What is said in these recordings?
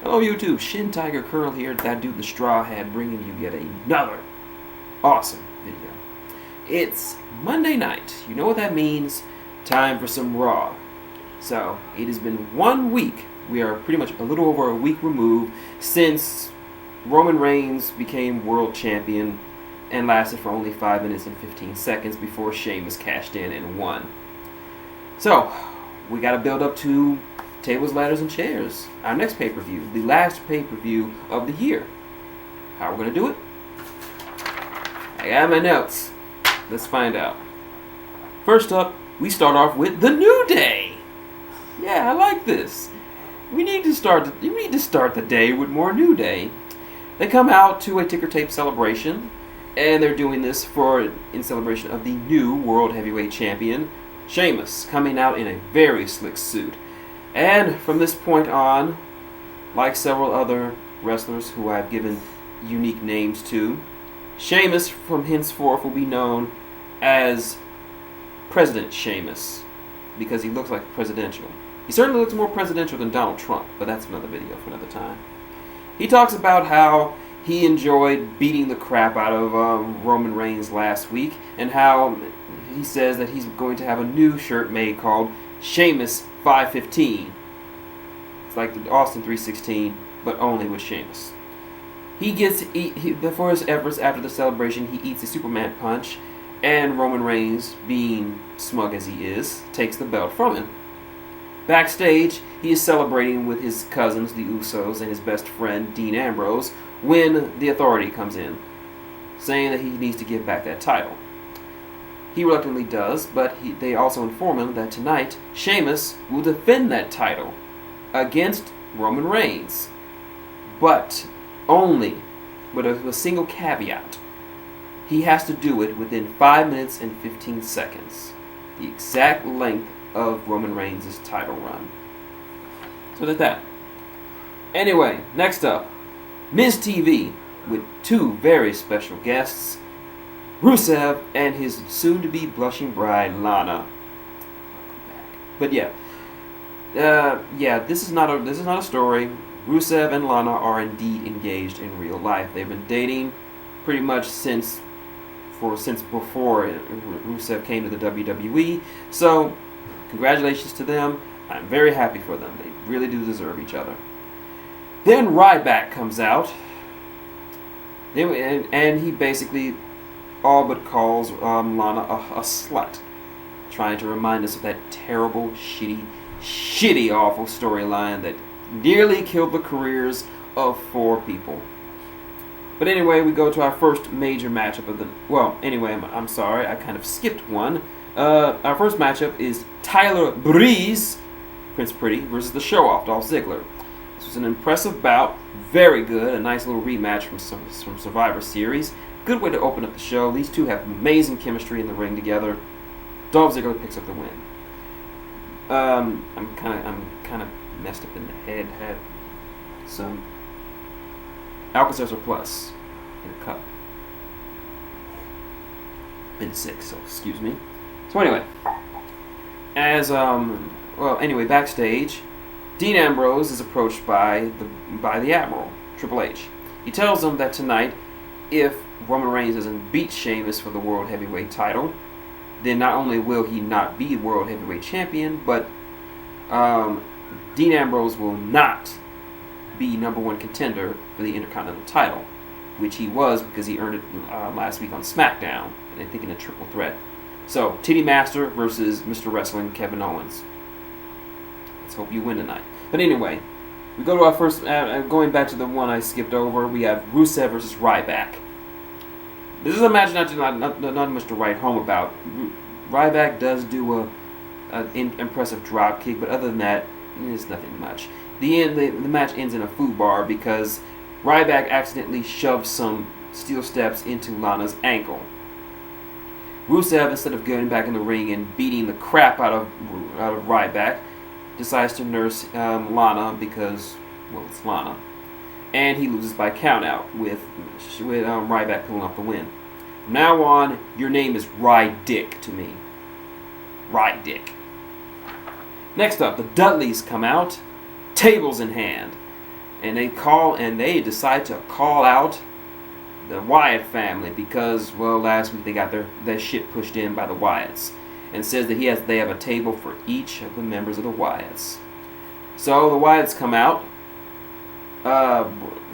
Hello YouTube, Shintigercurl here, that dude the straw hat, bringing you yet another awesome video. It's Monday night. You know what that means? Time for some Raw. So, it has been 1 week. We are pretty much a little over a week removed since Roman Reigns became world champion and lasted for only 5 minutes and 15 seconds before Sheamus cashed in and won. So, we got to build up to Tables, Ladders, and Chairs, our next pay-per-view, the last pay-per-view of the year. How we're going to do it? I got my notes. Let's find out. First up, we start off with The New Day. Yeah, I like this. We need to start the day with more New Day. They come out to a ticker tape celebration, and they're doing this in celebration of the new World Heavyweight Champion, Sheamus, coming out in a very slick suit. And from this point on, like several other wrestlers who I've given unique names to, Sheamus from henceforth will be known as President Sheamus, because he looks like presidential. He certainly looks more presidential than Donald Trump, but that's another video for another time. He talks about how he enjoyed beating the crap out of Roman Reigns last week, and how he says that he's going to have a new shirt made called Sheamus 515. It's like the Austin 316, but only with Sheamus. For his efforts after the celebration, he eats a Superman punch, and Roman Reigns, being smug as he is, takes the belt from him. Backstage, he is celebrating with his cousins, the Usos, and his best friend, Dean Ambrose, when the Authority comes in, saying that he needs to give back that title. He reluctantly does, but they also inform him that tonight, Sheamus will defend that title against Roman Reigns. But only with a single caveat. He has to do it within 5 minutes and 15 seconds. The exact length of Roman Reigns' title run. So that's that. Anyway, next up, Mizv TV with two very special guests, Rusev and his soon-to-be blushing bride, Lana. But this is not a story. Rusev and Lana are indeed engaged in real life. They've been dating pretty much since before Rusev came to the WWE. So, congratulations to them. I'm very happy for them. They really do deserve each other. Then Ryback comes out, and he basically all but calls Lana a slut, trying to remind us of that terrible, shitty, awful storyline that nearly killed the careers of 4 people. But anyway, we go to our first major matchup of the... Well, anyway, I'm sorry, I kind of skipped one. Our first matchup is Tyler Breeze, Prince Pretty, versus the Show-Off, Dolph Ziggler. This was an impressive bout, very good, a nice little rematch from Survivor Series. Good way to open up the show. These two have amazing chemistry in the ring together. Dolph Ziggler picks up the win. I'm kind of messed up in the head. Had some Alka-Seltzer Plus in a cup. Been sick, so excuse me. So anyway, backstage, Dean Ambrose is approached by the Admiral, Triple H. He tells him that tonight, if Roman Reigns doesn't beat Sheamus for the World Heavyweight title, then not only will he not be World Heavyweight Champion, but Dean Ambrose will not be #1 contender for the Intercontinental title, which he was because he earned it last week on SmackDown, and I think in a triple threat. So, Titty Master versus Mr. Wrestling Kevin Owens. Let's hope you win tonight. But anyway, we go to our first, going back to the one I skipped over, we have Rusev versus Ryback. This is a match not much to write home about. Ryback does do an impressive drop kick, but other than that, it's nothing much. The match ends in a food bar because Ryback accidentally shoves some steel steps into Lana's ankle. Rusev, instead of going back in the ring and beating the crap out of Ryback, decides to nurse Lana because, well, it's Lana. And he loses by countout with Ryback pulling off the win. From now on, your name is Rydick to me. Rydick. Next up, the Dudleys come out, tables in hand. and they decide to call out the Wyatt family because, well, last week they got their shit pushed in by the Wyatts, and says that they have a table for each of the members of the Wyatts. So the Wyatts come out.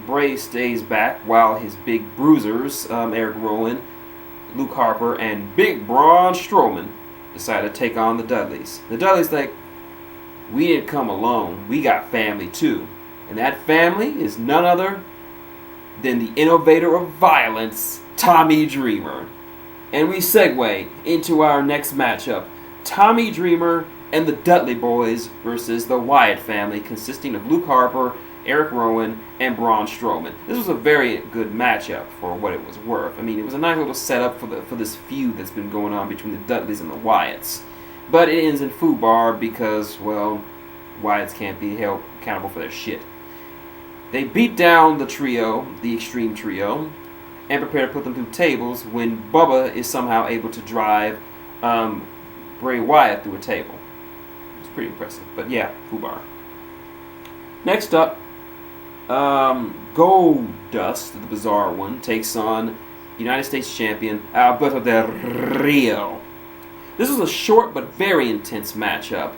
Brie stays back while his big bruisers, Eric Rowan, Luke Harper, and Big Braun Strowman decide to take on the Dudleys. The Dudleys like, we didn't come alone. We got family too. And that family is none other than the innovator of violence, Tommy Dreamer. And we segue into our next matchup. Tommy Dreamer and the Dudley Boyz versus the Wyatt family, consisting of Luke Harper, Eric Rowan, and Braun Strowman. This was a very good matchup for what it was worth. I mean, it was a nice little setup for this feud that's been going on between the Dudleys and the Wyatts. But it ends in foobar because, well, Wyatts can't be held accountable for their shit. They beat down the trio, the Extreme Trio, and prepare to put them through tables when Bubba is somehow able to drive Bray Wyatt through a table. It's pretty impressive. But yeah, foobar. Next up, Goldust, the bizarre one, takes on United States champion Alberto Del Rio. This was a short but very intense matchup.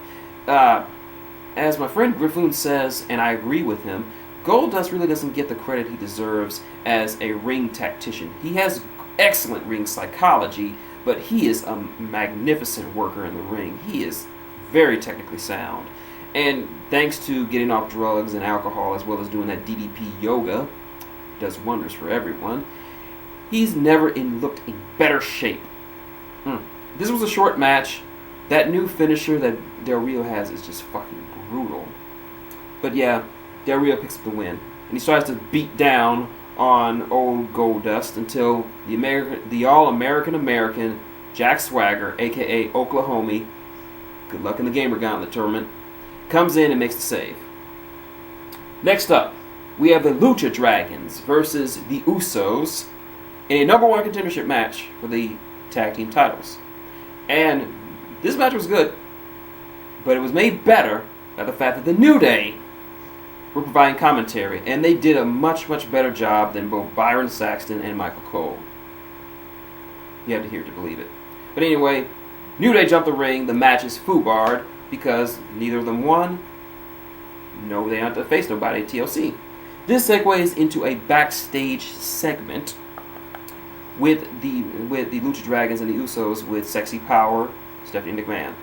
As my friend Griffoon says, and I agree with him, Goldust really doesn't get the credit he deserves as a ring tactician. He has excellent ring psychology, but he is a magnificent worker in the ring. He is very technically sound. And thanks to getting off drugs and alcohol, as well as doing that DDP yoga, does wonders for everyone, he's never looked in better shape. This was a short match. That new finisher that Del Rio has is just fucking brutal. But yeah, Del Rio picks up the win. And he starts to beat down on old Goldust until the all-American Jack Swagger, a.k.a. Oklahoma, good luck in the Gamer Gauntlet tournament, comes in and makes the save. Next up, we have the Lucha Dragons versus the Usos in a number one contendership match for the tag team titles. And this match was good, but it was made better by the fact that the New Day were providing commentary, and they did a much, much better job than both Byron Saxton and Michael Cole. You have to hear it to believe it. But anyway, New Day jumped the ring. The match is foobarred because neither of them won. No, they don't have to face nobody at TLC. This segues into a backstage segment with the Lucha Dragons and the Usos with Sexy Power, Stephanie McMahon.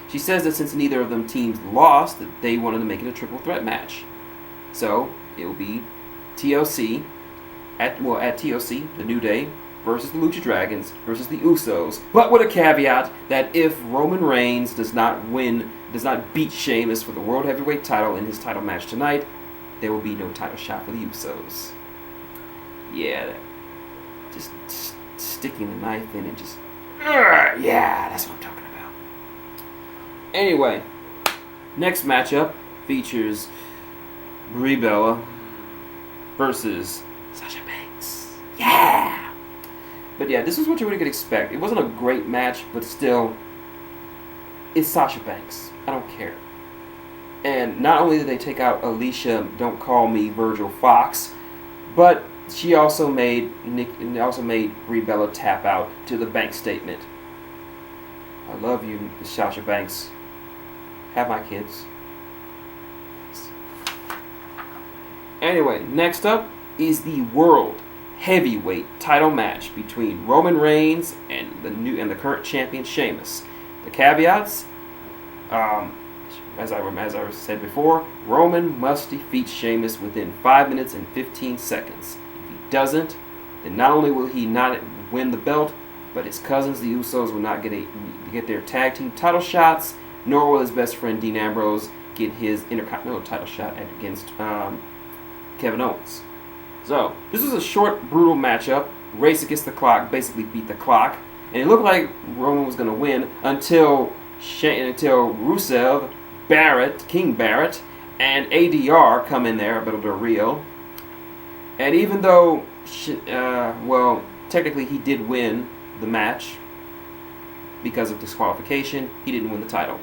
She says that since neither of them teams lost, that they wanted to make it a triple threat match. So it will be TLC at TLC, the New Day versus the Lucha Dragons versus the Usos, but with a caveat that if Roman Reigns does not beat Sheamus for the World Heavyweight title in his title match tonight, there will be no title shot for the Usos. Yeah, just sticking the knife in and just, yeah, that's what I'm talking about. Anyway, next matchup features Brie Bella versus Sasha Banks. Yeah! But yeah, this is what you really could expect. It wasn't a great match, but still, it's Sasha Banks. I don't care. And not only did they take out Alicia, Don't Call Me Virgil Fox, but she also made Brie Bella tap out to the bank statement. I love you, Sasha Banks. Have my kids. Anyway, next up is the World Heavyweight title match between Roman Reigns and the current champion Sheamus. The caveats, as I said before, Roman must defeat Sheamus within 5 minutes and 15 seconds. If he doesn't, then not only will he not win the belt, but his cousins, the Usos, will not get their tag team title shots, nor will his best friend Dean Ambrose get his Intercontinental title shot against Kevin Owens. So, this was a short, brutal matchup. Race against the clock, basically beat the clock. And it looked like Roman was going to win until Rusev, King Barrett, and ADR come in there, Alberto Del Rio. And even though, technically he did win the match because of disqualification, he didn't win the title.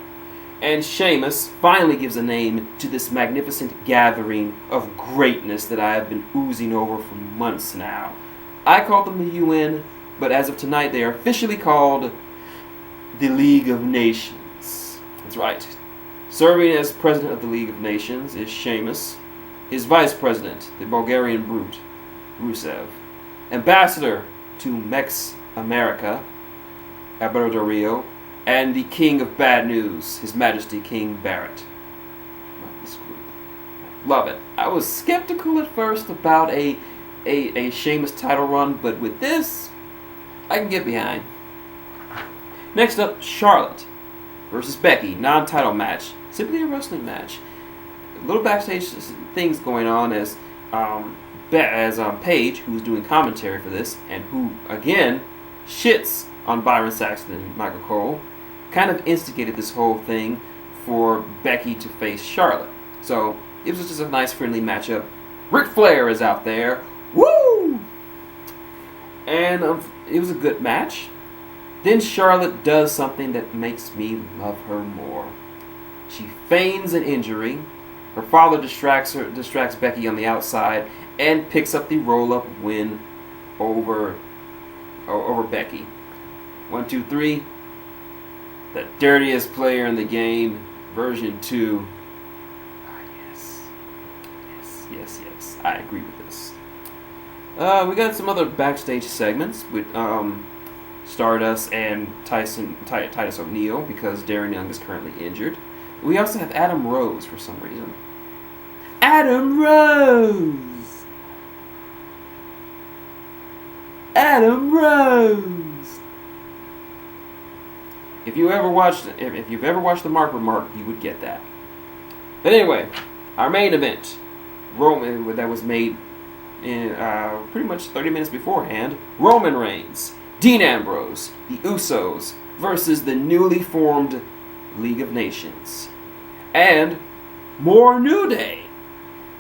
And Sheamus finally gives a name to this magnificent gathering of greatness that I have been oozing over for months now. I called them the UN, but as of tonight they are officially called the League of Nations. That's right. Serving as president of the League of Nations is Sheamus. His vice president, the Bulgarian brute, Rusev. Ambassador to Mex America, Alberto, and the king of bad news, His Majesty King Barrett. Love this group. Love it. I was skeptical at first about a Sheamus title run, but with this, I can get behind. Next up, Charlotte versus Becky, non-title match. Simply a wrestling match. A little backstage things going on as Paige, who's doing commentary for this, and who, again, shits on Byron Saxton and Michael Cole, kind of instigated this whole thing for Becky to face Charlotte. So, it was just a nice, friendly matchup. Ric Flair is out there. Woo! And it was a good match. Then Charlotte does something that makes me love her more. She feigns an injury. Her father distracts Becky on the outside and picks up the roll-up win over Becky. 1, 2, 3. The dirtiest player in the game, version 2. Yes. I agree with this. We got some other backstage segments with Stardust and Titus O'Neil because Darren Young is currently injured. We also have Adam Rose for some reason. Adam Rose! If you've ever watched the Mark Remark, you would get that. But anyway, our main event, Roman, that was made in pretty much 30 minutes beforehand. Roman Reigns, Dean Ambrose, the Usos versus the newly formed League of Nations, and more New Day.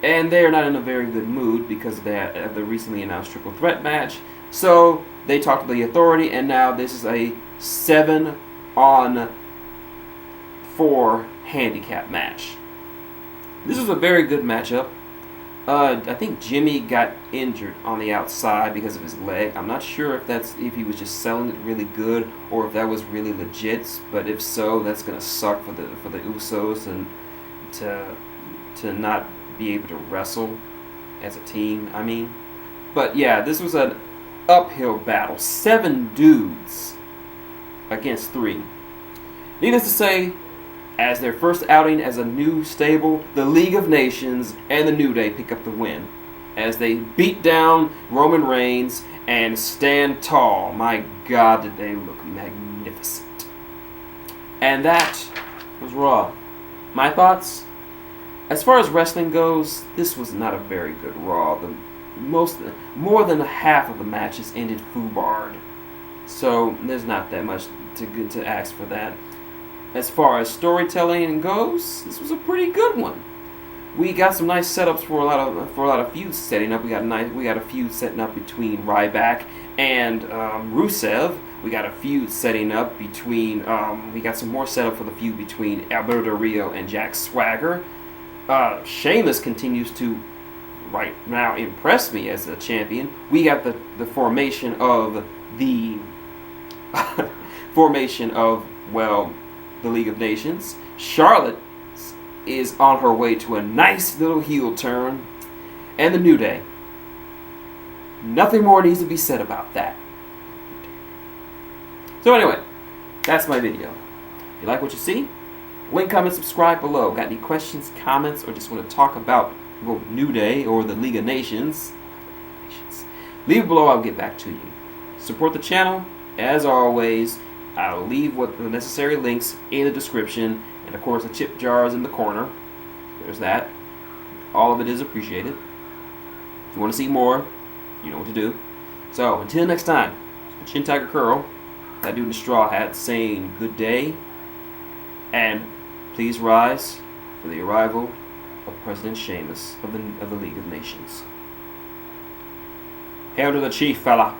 And they are not in a very good mood because of the recently announced triple threat match. So they talked to the Authority, and now this is a 7-on-4 handicap match. This was a very good matchup. I think Jimmy got injured on the outside because of his leg. I'm not sure if he was just selling it really good or if that was really legit. But if so, that's gonna suck for the Usos and to not be able to wrestle as a team. I mean, but yeah, this was an uphill battle. 7 dudes against 3. Needless to say, as their first outing as a new stable, the League of Nations and the New Day pick up the win as they beat down Roman Reigns and stand tall. My God, did they look magnificent. And that was Raw. My thoughts? As far as wrestling goes, this was not a very good Raw. More than half of the matches ended foobarred. So there's not that much to ask for that. As far as storytelling goes, this was a pretty good one. We got some nice setups for a lot of feuds setting up. We got a feud setting up between Ryback and Rusev. We got a feud setting up between. We got some more setup for the feud between Alberto and Jack Swagger. Sheamus continues to right now impress me as a champion. We got the formation of the the League of Nations. Charlotte is on her way to a nice little heel turn. And the New Day. Nothing more needs to be said about that. So anyway, that's my video. If you like what you see, link, comment, subscribe below. Got any questions, comments, or just want to talk about New Day or the League of Nations? Leave it below, I'll get back to you. Support the channel. As always, I'll leave the necessary links in the description. And of course, the chip jar is in the corner. There's that. All of it is appreciated. If you want to see more, you know what to do. So, until next time, Shintigercurl, that dude in the straw hat, saying good day. And please rise for the arrival of President Sheamus of the League of Nations. Hail to the chief, fella.